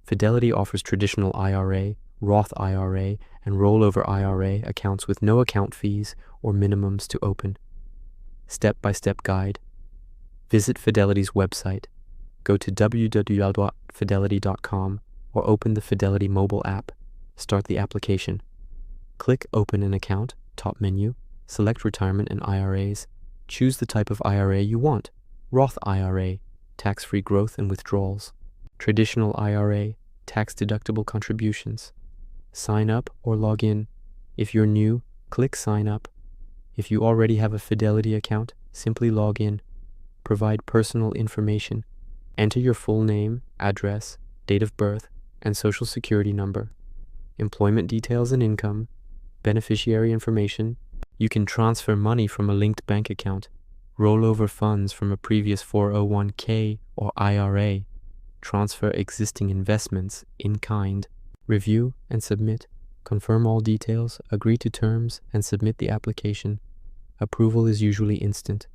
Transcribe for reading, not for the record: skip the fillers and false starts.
Fidelity offers traditional IRA, Roth IRA, and rollover IRA accounts with no account fees or minimums to open. Step-by-step guide. Visit Fidelity's website. Go to www.fidelity.com or open the Fidelity mobile app. Start the application. Click Open an Account, top menu, select Retirement and IRAs. Choose the type of IRA you want. Roth IRA, tax-free growth and withdrawals. Traditional IRA, tax-deductible contributions. Sign up or log in. If you're new, click Sign Up. If you already have a Fidelity account, simply log in. Provide personal information. Enter your full name, address, date of birth, and social security number. Employment details and income. Beneficiary information. You can transfer money from a linked bank account. Roll over funds from a previous 401k or IRA. Transfer existing investments in kind. Review and submit. Confirm all details, agree to terms, and submit the application. Approval is usually instant.